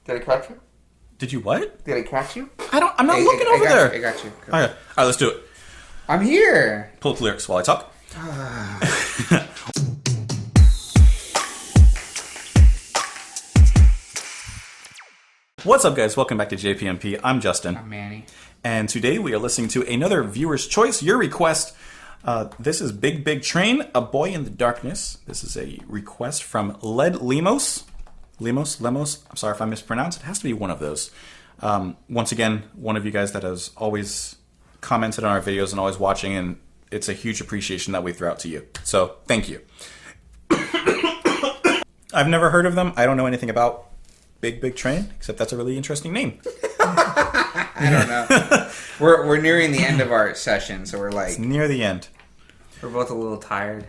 Did I catch you? Did you what? Did I catch you? I'm not looking over there. I got you. Okay. All right, let's do it. I'm here. Pull up the lyrics while I talk. What's up, guys? Welcome back to JPMP. I'm Justin. I'm Manny. And today we are listening to another viewer's choice, your request. This is Big Big Train, A Boy in the Darkness. This is a request from Led Lemos. Lemos? I'm sorry if I mispronounced. It has to be one of those. Once again, one of you guys that has always commented on our videos and always watching, and it's a huge appreciation that we throw out to you. So, thank you. I've never heard of them. I don't know anything about Big Big Train, except that's a really interesting name. I don't know. We're nearing the end of our session, so we're like... It's near the end. We're both a little tired.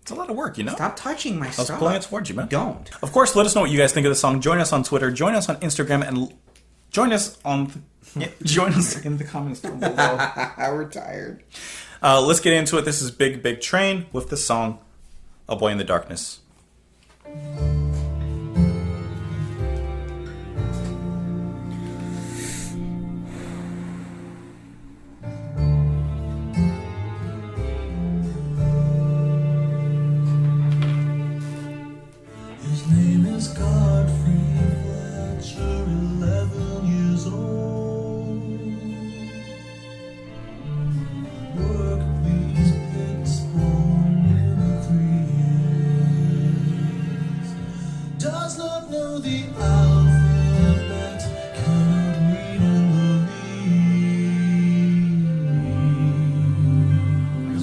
It's a lot of work, you know? Stop touching my stuff. I was pulling it towards you, man. Don't. Of course, let us know what you guys think of the song. Join us on Twitter. Join us on Instagram. And join us in the comments down below. We're tired. Let's get into it. This is Big Big Train with the song A Boy in the Darkness.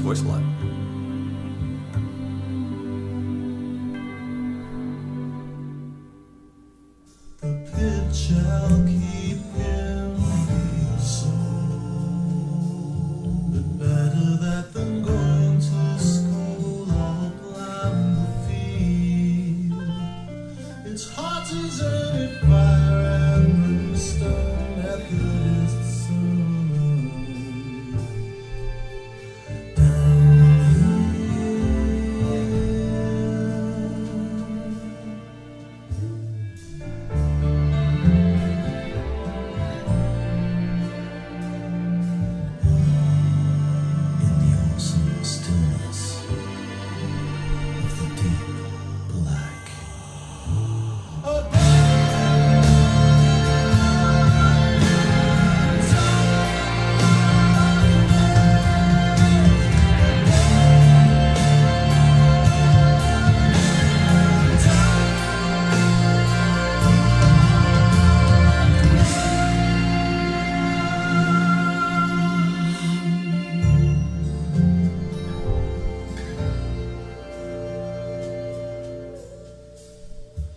Voice a lot. The pitch shall keep him so, but better that than going to school or blind the field. It's hot as any fire and brimstone at the sun.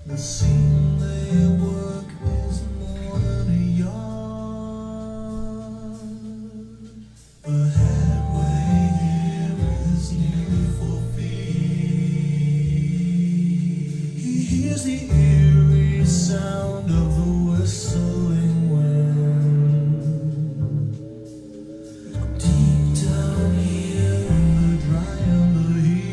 The scene they work is more than a yard. The headway here is nearly 4 feet. He hears the eerie sound of the whistling wind. Deep down here in the dry and the heat.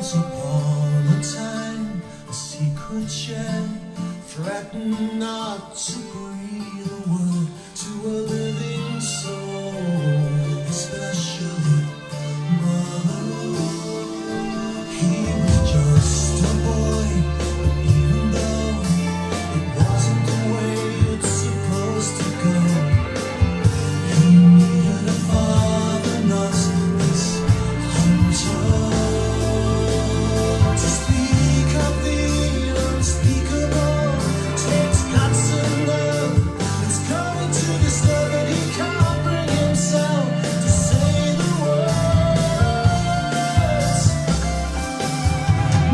Once upon a time, a secret shed threatened not to breathe a word to a living soul, especially mother. He was just a boy, but even though it wasn't the way it's supposed to go, he needed a father, not this hunter. To speak of the unspeakable takes guts and love. It's coming to discover that he can't bring himself to say the words.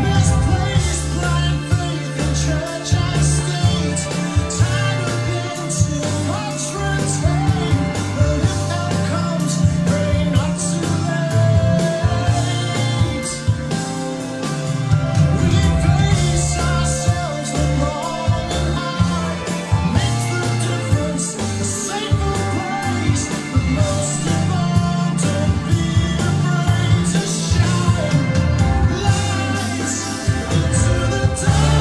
Misplaced blind faith in church and state. Tired of being too much retained. But if help comes, pray not too late. We face ourselves with long and hard. Makes the difference a safer place. But most of all, don't be afraid to shine lights into the dark.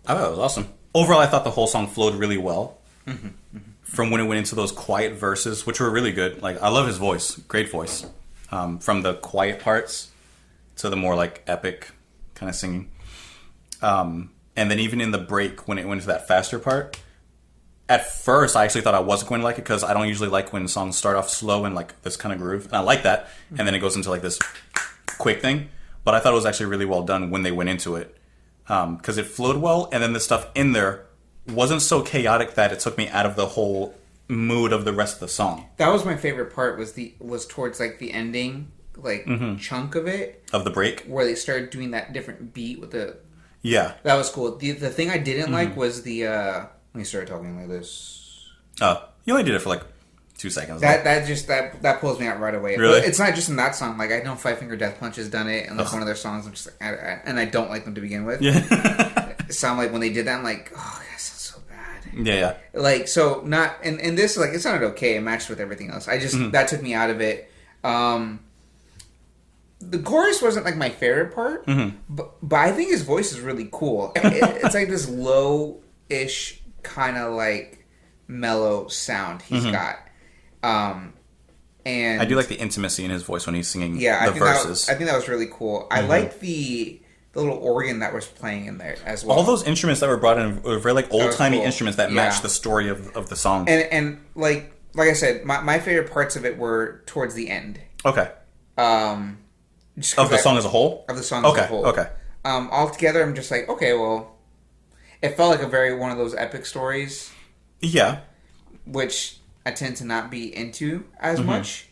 I thought it was awesome. Overall, I thought the whole song flowed really well. From when it went into those quiet verses, which were really good. Like, I love his voice. Great voice. From the quiet parts to the more, like, epic kind of singing. And then even in the break, when it went into that faster part, at first, I actually thought I wasn't going to like it because I don't usually like when songs start off slow and, like, this kind of groove. And I like that. And then it goes into, like, this quick thing. But I thought it was actually really well done when they went into it. Because it flowed well, and then the stuff in there wasn't so chaotic that it took me out of the whole mood of the rest of the song. That was my favorite part. Was towards like the ending, like chunk of it Of the break? where they started doing that different beat with the. Yeah. That was cool. The thing I didn't like was the. When he started talking like this. Oh, you only did it for like 2 seconds. That pulls me out right away. Really? But it's not just in that song. Like I know Five Finger Death Punch has done it, and that's one of their songs. I'm just like, and I don't like them to begin with. Yeah. So I'm like, when they did that, I'm like, oh, that sounds so bad. Yeah. Like so, not and this like it sounded okay. It matched with everything else. I just that took me out of it. The chorus wasn't like my favorite part, but I think his voice is really cool. It's like this low-ish kind of like mellow sound he's got. And I do like the intimacy in his voice when he's singing the I think verses. I think that was really cool. I like the little organ that was playing in there as well. All those instruments that were brought in were very like old-timey cool. instruments that match the story of the song. And like I said, my favorite parts of it were towards the end. Okay. Just Of the song as a whole? Of the song as a whole. Okay. Altogether, I'm just like, okay, well, it felt like one of those epic stories. Yeah. Which I tend to not be into as much.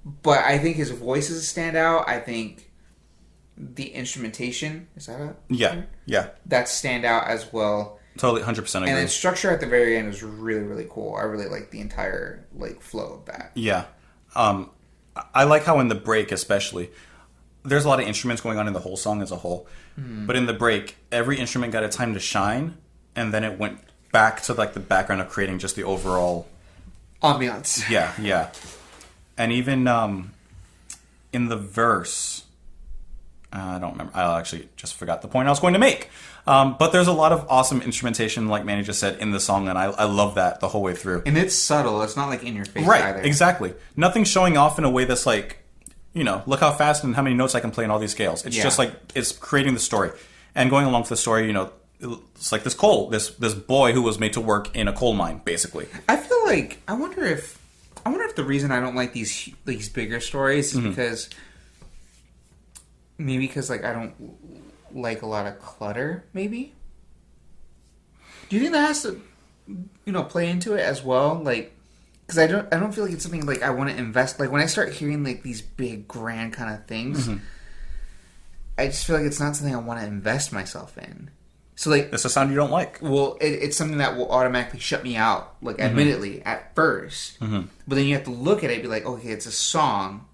But I think his voices stand out. I think the instrumentation, is that a Yeah. that stand out as well. Totally 100% agree. And then structure at the very end was really, really cool. I really like the entire like flow of that. Yeah. I like how in the break especially, there's a lot of instruments going on in the whole song as a whole. But in the break, every instrument got a time to shine, and then it went back to like the background of creating just the overall ambiance. Yeah. And even in the verse, I don't remember. I actually just forgot the point I was going to make. But there's a lot of awesome instrumentation, like Manny just said, in the song, and I love that the whole way through. And it's subtle. It's not like in your face Right, either. exactly. Nothing's showing off in a way that's like, look how fast and how many notes I can play in all these scales. It's just like, it's creating the story. And going along with the story, it's like this this boy who was made to work in a coal mine, basically. I feel like, I wonder if the reason I don't like these bigger stories is because like I don't like a lot of clutter, maybe? Do you think that has to, play into it as well? Like, because I don't feel like it's something like I want to invest. Like when I start hearing like these big, grand kind of things, I just feel like it's not something I want to invest myself in. So like, it's a sound you don't like. Well, it's something that will automatically shut me out. Like admittedly at first, but then you have to look at it and be like, okay, it's a song.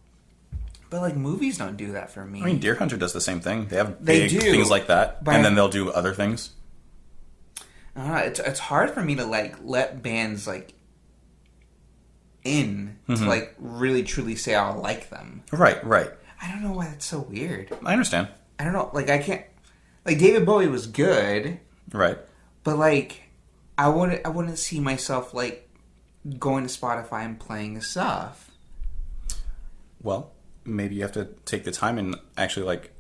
But like movies don't do that for me. I mean, Deer Hunter does the same thing. They have big things like that, and then they'll do other things. I don't know. It's hard for me to like let bands like in to like really truly say I like them. Right. I don't know why that's so weird. I understand. I don't know. Like I can't. Like David Bowie was good, right? But like, I wouldn't see myself like going to Spotify and playing his stuff. Well, maybe you have to take the time and actually like,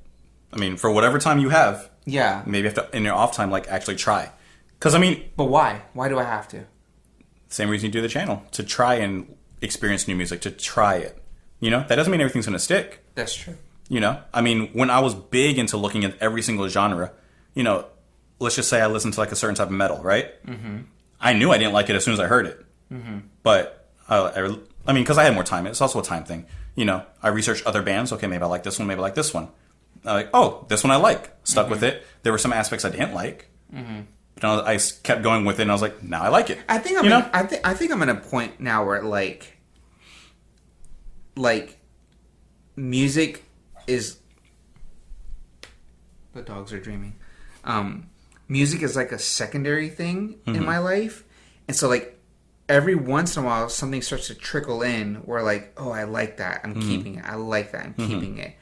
I mean, for whatever time you have, maybe you have to in your off time like actually try. Because I mean, but why? Why do I have to? Same reason you do the channel, to try and experience new music, to try it. That doesn't mean everything's gonna stick. That's true. I mean, when I was big into looking at every single genre, let's just say I listened to like a certain type of metal, right? I knew I didn't like it as soon as I heard it. But, I mean, because I had more time. It's also a time thing. I researched other bands. Okay, maybe I like this one, maybe I like this one. I'm like, oh, this one I like. Stuck with it. There were some aspects I didn't like. But I kept going with it, and I was like, now I like it. I think I'm at a point now where, like music is... The dogs are dreaming. Music is like a secondary thing in my life. And so like every once in a while something starts to trickle in where like, oh, I like that. I'm keeping it. I like that. I'm keeping it.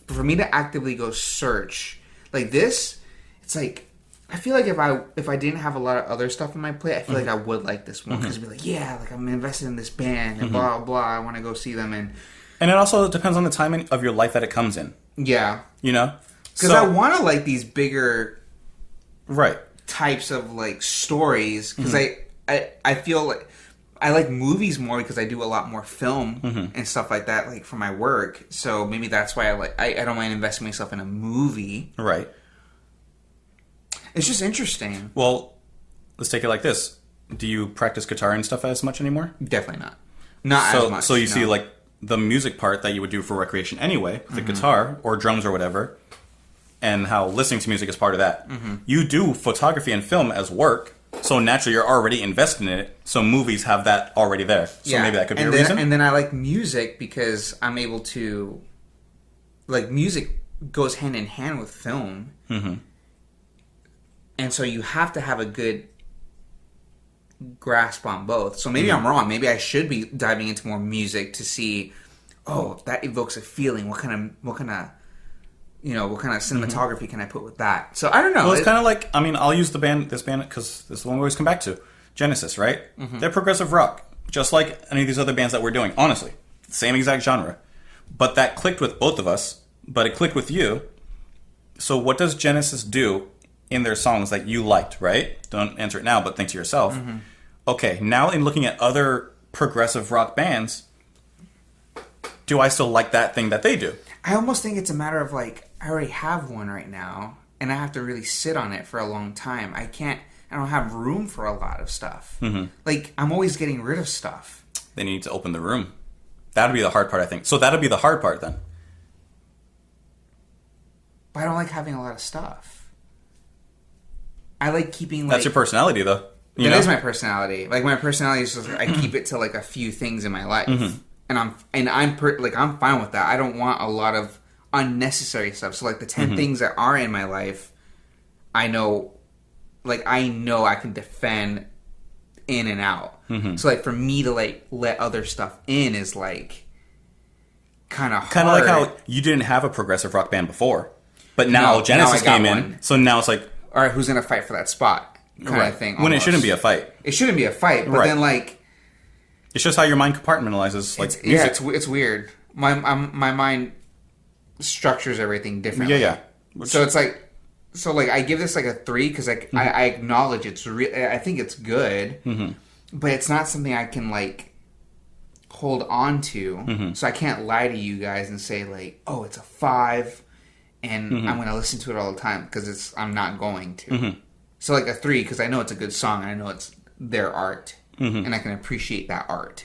But for me to actively go search like this, it's like, I feel like if I didn't have a lot of other stuff in my plate, I feel like I would like this one. Because I'd be like, yeah, like I'm invested in this band and blah, blah, blah. I want to go see them. And it also depends on the timing of your life that it comes in. Yeah. Because I want to like these bigger right types of like stories because I feel like I like movies more because I do a lot more film and stuff like that like for my work, so maybe that's why I don't mind investing myself in a movie. Right. It's just interesting. Well, let's take it like this. Do you practice guitar and stuff as much anymore? Definitely not as much. So you see like the music part that you would do for recreation anyway, the guitar or drums or whatever, and how listening to music is part of that. You do photography and film as work, so naturally you're already invested in it, so movies have that already there. So maybe that could be a reason. And then I like music because I'm able to... Like, music goes hand in hand with film. And so you have to have a good grasp on both. So maybe I'm wrong. Maybe I should be diving into more music to see, oh, that evokes a feeling. What kind of cinematography can I put with that? So I don't know. Well, it's kind of like, I mean, I'll use this band because this is the one we always come back to. Genesis, right? They're progressive rock, just like any of these other bands that we're doing. Honestly, same exact genre. But that clicked with both of us, but it clicked with you. So what does Genesis do in their songs that you liked, right? Don't answer it now, but think to yourself. Okay, now in looking at other progressive rock bands, do I still like that thing that they do? I almost think it's a matter of like, I already have one right now, and I have to really sit on it for a long time. I don't have room for a lot of stuff. Like, I'm always getting rid of stuff. Then you need to open the room. That'd be the hard part, I think. So that'd be the hard part then. But I don't like having a lot of stuff. I like keeping like... That's your personality, though. That is my personality. Like, my personality is just, I keep it to like a few things in my life. And I'm fine with that. I don't want a lot of unnecessary stuff. So like the 10 things that are in my life, I know I can defend in and out. So like for me to like let other stuff in is like kind of hard. Kind of like how you didn't have a progressive rock band before. But now No, Genesis now I got came in, one. so now it's like, All right, who's gonna fight for that spot? Kind of thing. when it almost. shouldn't be a fight. It shouldn't be a fight, but Right. then like It's just how your mind compartmentalizes like music. it's weird. My mind structures everything differently. Yeah. So it's like, I give this like a 3 because like I acknowledge it's real. I think it's good, but it's not something I can like hold on to. So I can't lie to you guys and say like, oh, it's a 5, and I'm gonna listen to it all the time because I'm not going to. So like a 3 because I know it's a good song. And I know it's their art, and I can appreciate that art.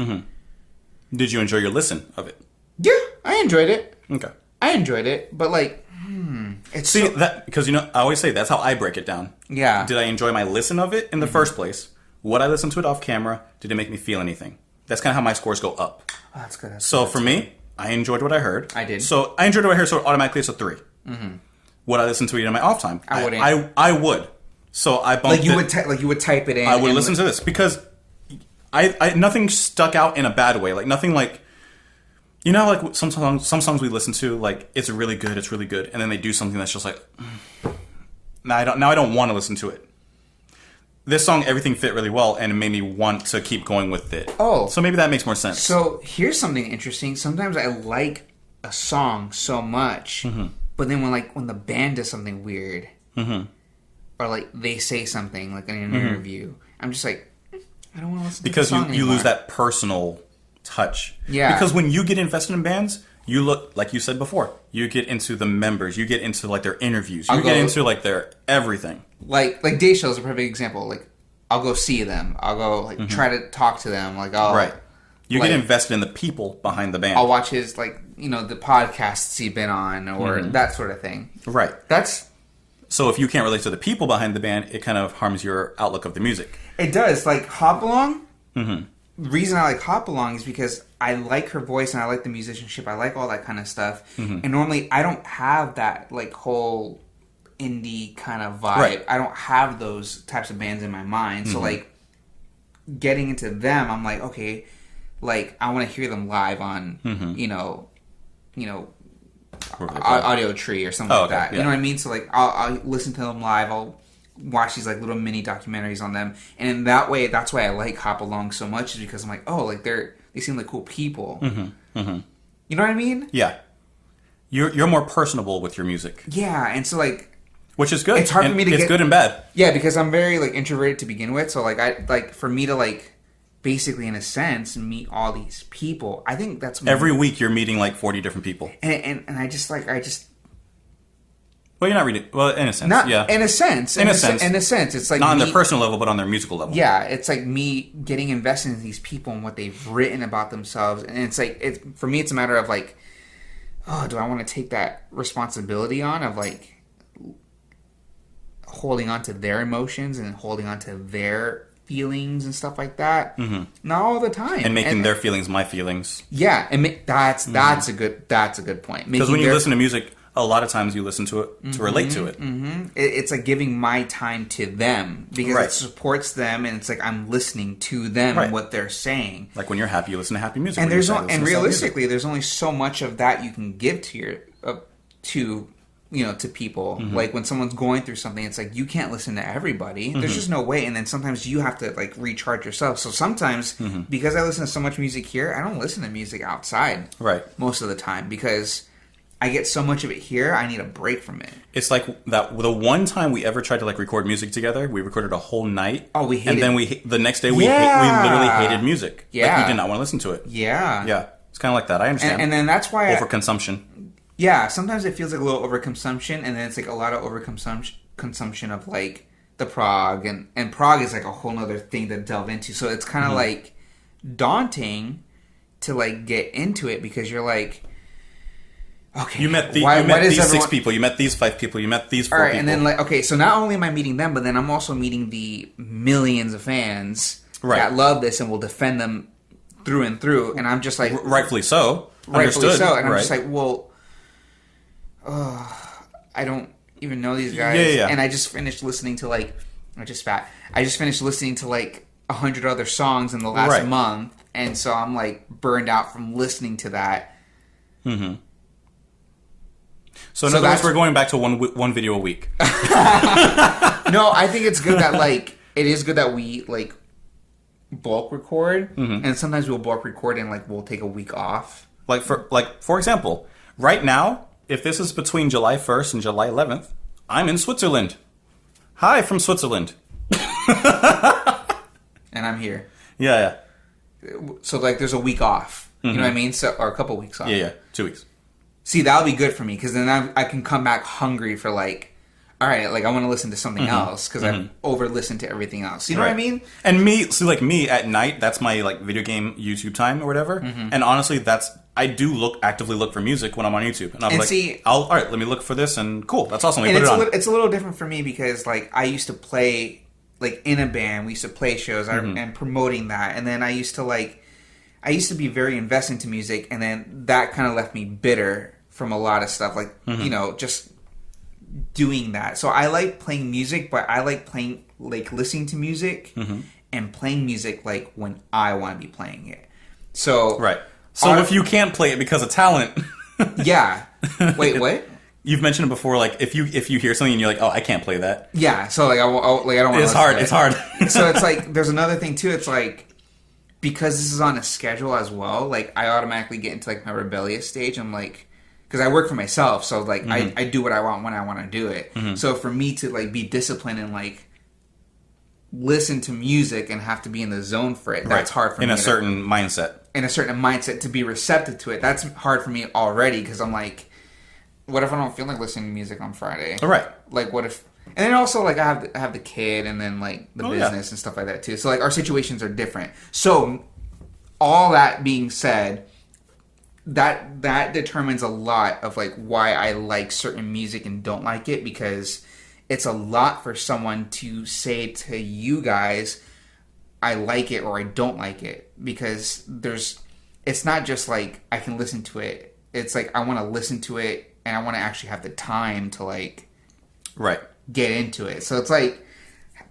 Did you enjoy your listen of it? Yeah, I enjoyed it. Okay. I enjoyed it, but like, it's See, so, that because I always say that's how I break it down. yeah. Did I enjoy my listen of it in the first place? Would I listen to it off camera? Did it make me feel anything? That's kind of how my scores go up. Oh, that's good. So for me, I enjoyed what I heard. I did. So I enjoyed what I heard, so automatically it's a 3. Would I listen to it in my off time? I wouldn't. I would. So I bumped Like you it. would you would type it in. I would and listen to this because I nothing stuck out in a bad way. Like nothing like, you know, like some songs we listen to, like it's really good, and then they do something that's just like, now I don't want to listen to it. This song, everything fit really well, and it made me want to keep going with it. Oh. So maybe that makes more sense. So here's something interesting. Sometimes I like a song so much, but then when the band does something weird, or like they say something like in an interview, I'm just like, I don't want to listen because to the song you lose anymore. that personal touch. Yeah. Because when you get invested in bands, you look, like you said before, you get into the members, you get into like their interviews, you get into like their everything. Like Day Show is a perfect example. Like I'll go see them. I'll go like try to talk to them. Like I'll Right. You like, get invested in the people behind the band. I'll watch his like the podcasts he's been on or that sort of thing. Right. That's So if you can't relate to the people behind the band, it kind of harms your outlook of the music. It does. Like Hop Along. The reason I like Hop Along is because I like her voice and I like the musicianship. I like all that kind of stuff. And normally I don't have that like whole indie kind of vibe. Right. I don't have those types of bands in my mind. So like getting into them, I'm like, okay, like I want to hear them live on Audio Tree or something like that. yeah. You know what I mean? So like I'll listen to them live. I'll watch these like little mini documentaries on them, and in that way, that's why I like Hop Along so much, is because I'm like, oh, like they seem like cool people. You know what I mean? Yeah. You're more personable with your music, Yeah, and so like which is good. It's hard for me to It's get- good and bad. yeah, because I'm very like introverted to begin with. So like for me to like basically in a sense meet all these people, I think that's Every week you're meeting like 40 different people. and I just Well, you're not reading. Well, in a sense, not yeah. in a sense In a sense. it's like Not on me, their personal level, but on their musical level. yeah, it's like me getting invested in these people and what they've written about themselves, and it's like for me it's a matter of like, oh, do I want to take that responsibility on of like holding on to their emotions and holding on to their feelings and stuff like that? Not all the time, And making their feelings my feelings. yeah, and that's a good point. Because when you listen to music, a lot of times you listen to it to relate to it. It's like giving my time to them because Right. it supports them, and it's like I'm listening to them Right. and what they're saying. Like when you're happy, you listen to happy music. And When you're there's sad, no, you listen and to sad music. realistically, there's only so much of that you can give to your to people. Like when someone's going through something, it's like you can't listen to everybody. There's just no way. And then sometimes you have to like recharge yourself. So sometimes because I listen to so much music here, I don't listen to music outside. Right. Most of the time because I get so much of it here, I need a break from it. It's like that. The one time we ever tried to like record music together, we recorded a whole night. Oh, we hated and then the next day we Yeah. literally hated music. Yeah. Like we did not want to listen to it. Yeah. Yeah, it's kind of like that. I understand. And then that's why Overconsumption. yeah, sometimes it feels like a little overconsumption, and then it's like a lot of overconsumption of like the prog, and prog is like a whole other thing to delve into. So it's kind of like daunting to like get into it because you're like, okay, You met, these everyone... 6 people. You met these 5 people. You met these 4 All right, people. and then like, okay, so not only am I meeting them, but then I'm also meeting the millions of fans Right. that love this and will defend them through and through. And I'm just like, rightfully so. rightfully Understood. so. And I'm Right. just like, well, I don't even know these guys. Yeah. And I just finished listening to like, I just finished listening to like 100 other songs in the last Right. month, and so I'm like burned out from listening to that. So in other words, we're going back to one video a week. No, I think it's good that like it is good that we like bulk record, and sometimes we'll bulk record and like we'll take a week off. For example, right now, if this is between July 1st and July 11th, I'm in Switzerland. Hi from Switzerland. And I'm here. Yeah. So like there's a week off. You know what I mean? So or a couple weeks off. Yeah. 2 weeks. See, that'll be good for me because then I can come back hungry for like, all right, like I want to listen to something else because I've over listened to everything else. You know what I mean? And me at night, that's my like video game YouTube time or whatever. And honestly, I do actively look for music when I'm on YouTube, and I'm all right, let me look for this, and cool, that's awesome. And it's a little different for me because like I used to play like in a band, we used to play shows and promoting that, and then I used to be very invested into music, and then that kind of left me bitter from a lot of stuff, like you know, just doing that. So I like playing music, but I like listening to music and playing music like when I want to be playing it. So So if you can't play it because of talent, yeah. Wait, what? You've mentioned it before. Like if you hear something and you're like, oh, I can't play that. Yeah. So like I don't want. It's hard. It's hard. So it's like there's another thing too. It's like because this is on a schedule as well. Like I automatically get into like my rebellious stage. I'm like. Because I work for myself, so like I do what I want when I want to do it. So for me to like be disciplined and like listen to music and have to be in the zone for it, that's hard for me. In a certain mindset To be receptive to it, that's hard for me already. Because I'm like, what if I don't feel like listening to music on Friday? Right. Like what if? And then also like I have the kid and then like the business and stuff like that too. So like our situations are different. So all that being said. That determines a lot of like why I like certain music and don't like it, because it's a lot for someone to say to you guys I like it or I don't like it, because it's not just like I can listen to it. It's like I want to listen to it and I want to actually have the time to like get into it. So it's like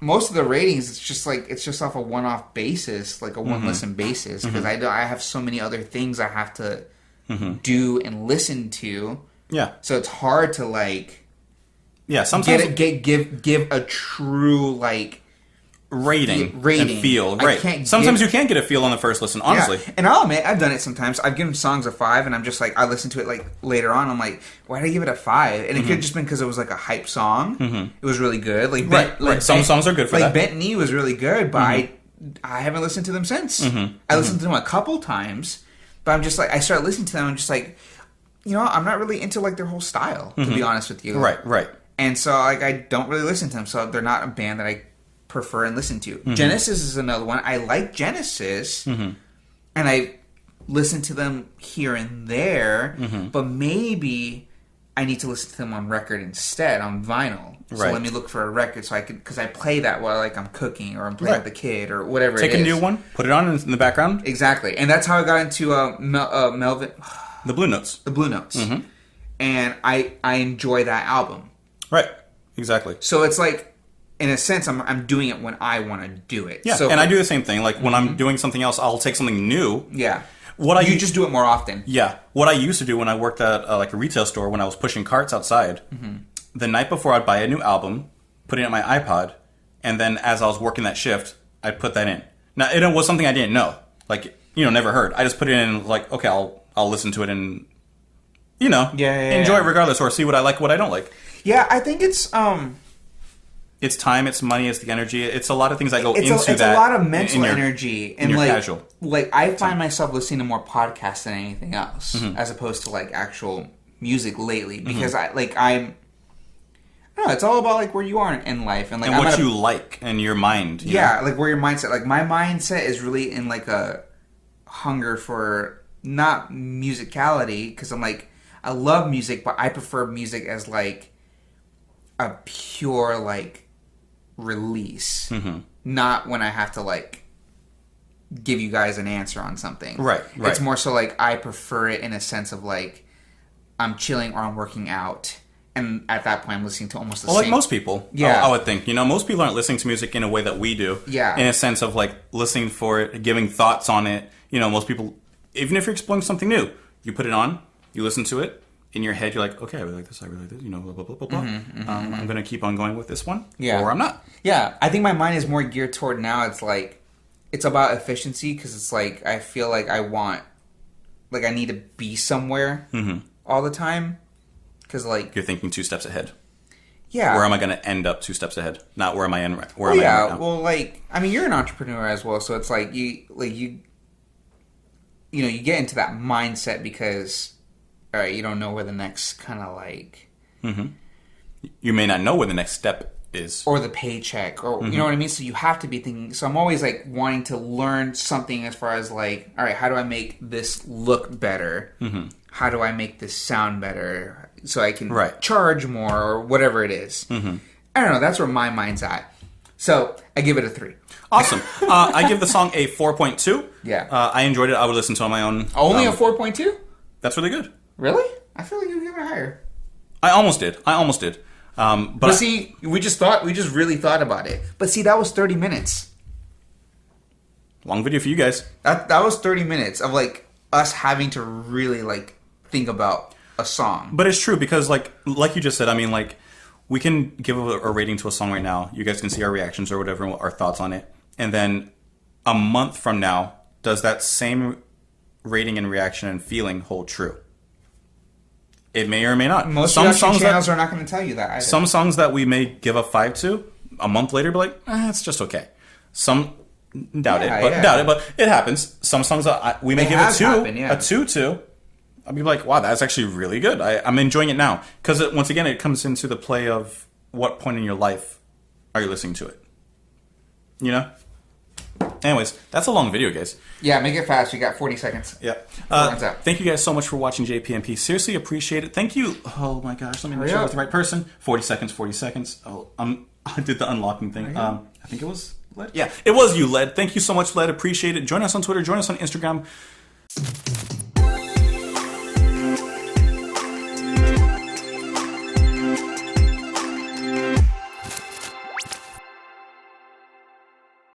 most of the ratings it's just off a one-off basis, like a one listen basis, because I have so many other things I have to do and listen to. Yeah. So it's hard to like. Yeah. Sometimes give a true like rating and feel. Right. Sometimes you can't get a feel on the first listen. Honestly. Yeah. And I'll admit I've done it sometimes. I've given songs a 5, and I'm just like I listen to it like later on. I'm like, why did I give it a 5? And it could have just been because it was like a hype song. It was really good. Like some songs are good for that. Like Bent Knee was really good, but I haven't listened to them since. I listened to them a couple times. But I'm just like, I started listening to them, and I'm just like, you know, I'm not really into like their whole style, to be honest with you. Right. And so like I don't really listen to them, so they're not a band that I prefer and listen to. Genesis is another one. I like Genesis, and I listen to them here and there, but maybe I need to listen to them on record instead, on vinyl. So let me look for a record so I could, because I play that while like I'm cooking or I'm playing with the kid or whatever. Take a new one, put it on in the background. Exactly, and that's how I got into Melvin. The Blue Notes. The Blue Notes, and I enjoy that album. Right. Exactly. So it's like, in a sense, I'm doing it when I want to do it. Yeah, so and I do the same thing. Like when I'm doing something else, I'll take something new. Yeah. You just do it more often. Yeah. What I used to do when I worked at like a retail store, when I was pushing carts outside, the night before I'd buy a new album, put it in my iPod, and then as I was working that shift, I'd put that in. Now, it was something I didn't know. Like, you know, never heard. I just put it in like, okay, I'll listen to it and, you know, enjoy it regardless, or see what I like, what I don't like. Yeah, I think it's... It's time, it's money, it's the energy. It's a lot of things that go into that. It's a lot of mental energy. And your like, casual. Like, I find myself listening to more podcasts than anything else, as opposed to like actual music lately. Because I don't know, it's all about like where you are in life. And like what you like and your mind. You know? Like where your mindset. Like my mindset is really in like a hunger for not musicality. Because I'm like, I love music, but I prefer music as like a pure like release, not when I have to like give you guys an answer on something. Right. It's more so like I prefer it in a sense of like I'm chilling or I'm working out, and at that point I'm listening to almost the same. Like most people, I would think. You know, most people aren't listening to music in a way that we do. Yeah. In a sense of like listening for it, giving thoughts on it. You know, most people, even if you're exploring something new, you put it on, you listen to it, in your head, you're like, okay, I really like this, blah, blah, blah, blah, blah. I'm going to keep on going with this one, or I'm not. Yeah, I think my mind is more geared toward now. It's like, it's about efficiency because it's like, I feel like I need to be somewhere all the time. Because like... You're thinking 2 steps ahead. Yeah. Where am I going to end up 2 steps ahead? Not where am I in right now? Well, like, I mean, you're an entrepreneur as well, so it's like, you get into that mindset because, all right, you don't know where the next kind of like... You may not know where the next step is. Or the paycheck, or you know what I mean? So you have to be thinking... So I'm always like wanting to learn something as far as like, all right, how do I make this look better? How do I make this sound better so I can charge more or whatever it is? I don't know. That's where my mind's at. So I give it a 3. Awesome. I give the song a 4.2. Yeah. I enjoyed it. I would listen to it on my own. Only a 4.2? That's really good. Really? I feel like you would give it higher. I almost did. But see, we just really thought about it. But see, that was 30 minutes. Long video for you guys. That was 30 minutes of like us having to really like think about a song. But it's true because like you just said, I mean, like, we can give a rating to a song right now. You guys can see our reactions or whatever, our thoughts on it. And then a month from now, does that same rating and reaction and feeling hold true? It may or may not. Most reaction channels are not going to tell you that either. Some songs that we may give a 5 to, a month later be like, it's just okay. Some... Doubt it, but it happens. Some songs that we may give a 2 to. I'll be like, wow, that's actually really good. I'm enjoying it now. Because once again, it comes into the play of what point in your life are you listening to it? You know? Anyways, that's a long video, guys. Yeah, make it fast. You got 40 seconds. Yeah. Thank you guys so much for watching JPMP. Seriously appreciate it. Thank you. Oh my gosh, let me make sure I was the right person. 40 seconds. Oh, I did the unlocking thing. I think it was Led. Yeah, it was you, Led. Thank you so much, Led. Appreciate it. Join us on Twitter. Join us on Instagram.